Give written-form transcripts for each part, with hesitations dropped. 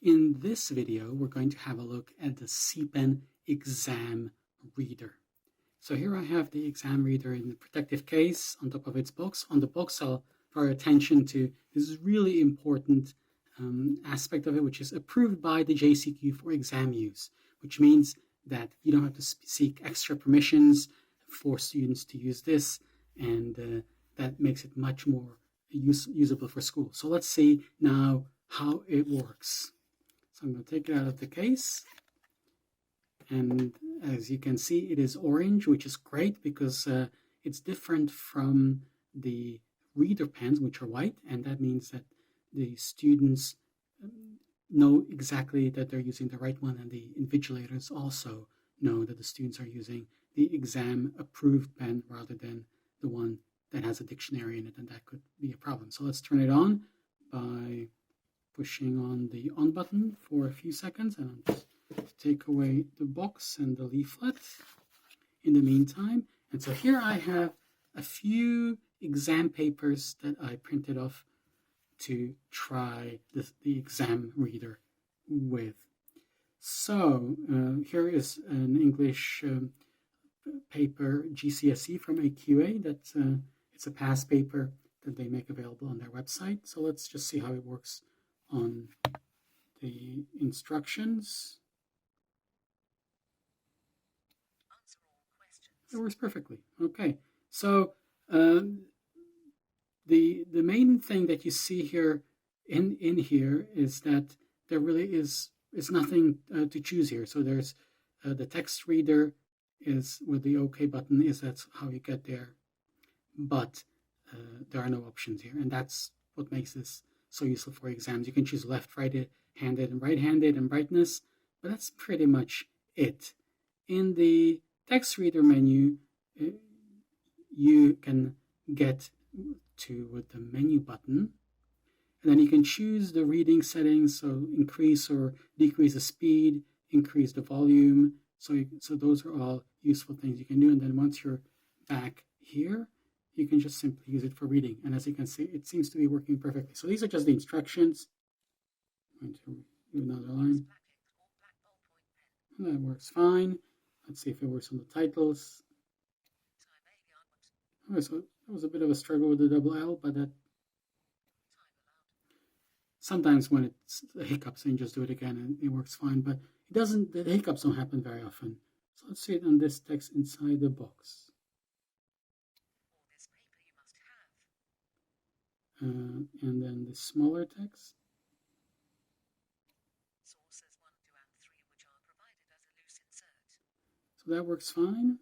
In this video, we're going to have a look at the CPEN exam reader. So here I have the exam reader in the protective case on top of its box. On the box, I'll draw your attention to this really important aspect of it, which is approved by the JCQ for exam use, which means that you don't have to seek extra permissions for students to use this, and that makes it much more usable for school. So let's see now how it works. So I'm going to take it out of the case, and as you can see, it is orange, which is great because it's different from the reader pens, which are white, and that means that the students know exactly that they're using the right one, and the invigilators also know that the students are using the exam approved pen rather than the one that has a dictionary in it, and that could be a problem. So let's turn it on by pushing on the on button for a few seconds, and I'll just take away the box and the leaflet in the meantime. And so here I have a few exam papers that I printed off to try the exam reader with. So here is an English paper GCSE from AQA. That's it's a past paper that they make available on their website. So let's just see how it works on the instructions. It works perfectly. Okay, so the main thing that you see here in here is that there really is nothing to choose here. So there's the text reader is with the OK button, that's how you get there, but there are no options here, and that's what makes this so useful for exams. You can choose left, right-handed, and right-handed, and brightness, but that's pretty much it. In the text reader menu, you can get to with the menu button, and then you can choose the reading settings, so increase or decrease the speed, increase the volume. So those are all useful things you can do. And then once you're back here, you can just simply use it for reading. And as you can see, it seems to be working perfectly. So these are just the instructions. I'm going to do another line. And that works fine. Let's see if it works on the titles. Okay, so that was a bit of a struggle with the double L, but that sometimes when it's hiccups, you can just do it again and it works fine. But it doesn't. The hiccups don't happen very often. So let's see it on this text inside the box. And then the smaller text. Sources 1, 2, and 3, which are provided as a loose insert. So that works fine.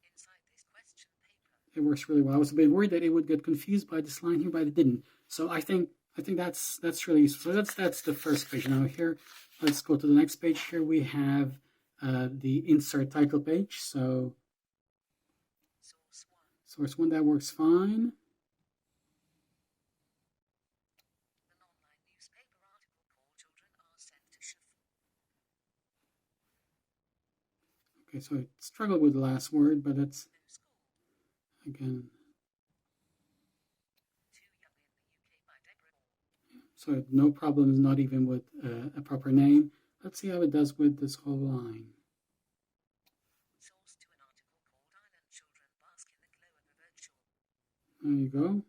Inside this question paper, it works really well. I was a bit worried that it would get confused by this line here, but it didn't. So I think that's really useful. So that's the first page. Now here, let's go to the next page. Here we have the insert title page. So source one, that works fine. an online newspaper article called Children Are Sent to Shuffle. Okay, so I struggled with the last word, but that's again. So no problems, not even with a proper name. Let's see how it does with this whole line. Source to an article called Island Children Bask in the Glow of a Virtual. There you go.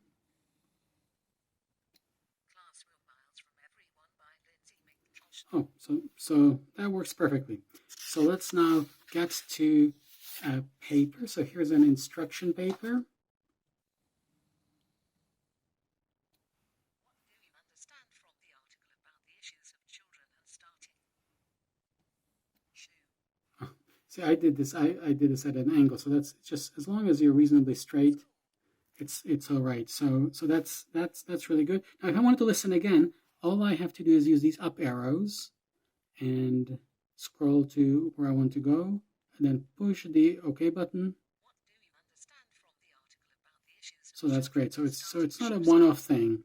Classroom Miles from Everyone by Lindsay McJosh. Oh, so that works perfectly. So let's now get to a paper. So here's an instruction paper. See, I did this at an angle, so that's just as long as you're reasonably straight, it's all right. So that's really good. Now, if I wanted to listen again, all I have to do is use these up arrows and scroll to where I want to go, and then push the OK button. So that's great. So it's not a one-off thing.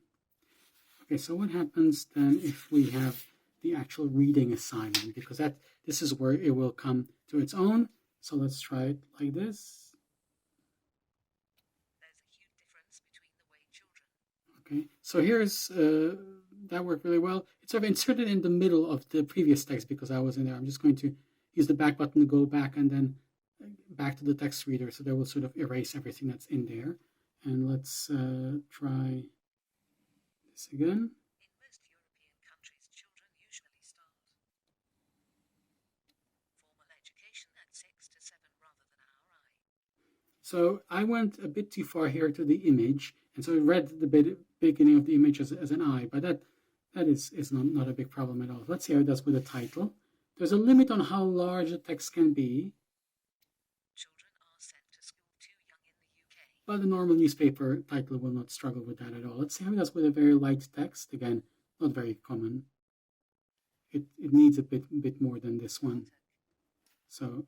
Okay, so what happens then if we have the actual reading assignment? Because this is where it will come to its own. So let's try it like this. There's a huge difference between the way children. Okay, so here's that worked really well. It's sort of inserted in the middle of the previous text because I was in there. I'm just going to use the back button to go back and then back to the text reader. So that will sort of erase everything that's in there. And let's try this again. In most European countries, children usually start formal education at 6 to 7 rather than our eye. So I went a bit too far here to the image, and so I read the beginning of the image as an I, but that is not a big problem at all. Let's see how it does with the title. There's a limit on how large the text can be, Children are sent to school too young in the UK. but the normal newspaper title will not struggle with that at all. Let's see how it does with a very light text. Again, not very common. It needs a bit more than this one. So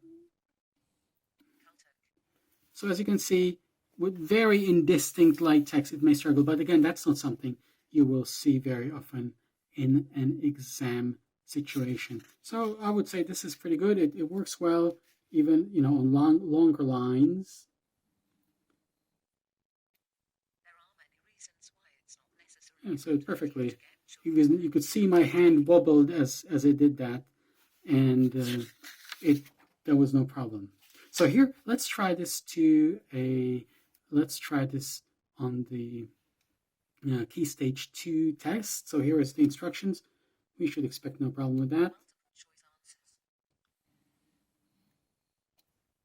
as you can see, with very indistinct light text, it may struggle. But again, that's not something you will see very often in an exam situation. So I would say this is pretty good. It works well, even on longer lines. There are many reasons why it's not necessary. Yeah, so perfectly. You could see my hand wobbled as it did that, and there was no problem. So here, let's try this on the Key Stage 2 test. So here is the instructions. We should expect no problem with that. Multiple choice answers.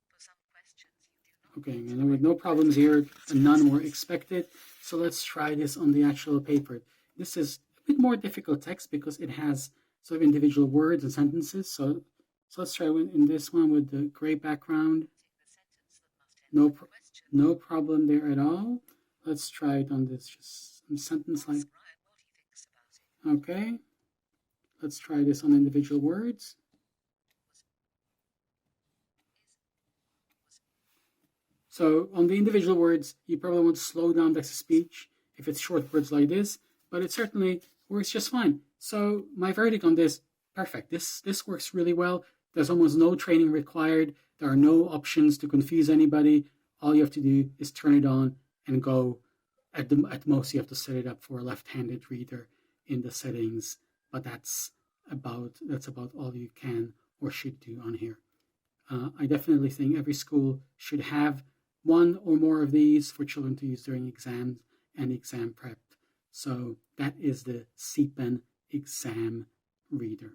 For some questions, you do not. Okay, and there were no problems here, and none were expected. So let's try this on the actual paper. This is a bit more difficult text because it has sort of individual words and sentences. So let's try in this one with the gray background. No problem there at all. Let's try it on this just sentence like. Okay. Let's try this on individual words. So on the individual words, you probably want to slow down the speech if it's short words like this, but it certainly works just fine. So my verdict on this, perfect. This works really well. There's almost no training required. There are no options to confuse anybody. All you have to do is turn it on and go. At most, you have to set it up for a left-handed reader in the settings, but that's about all you can or should do on here. I definitely think every school should have one or more of these for children to use during exams and exam prep. So that is the CPEN exam reader.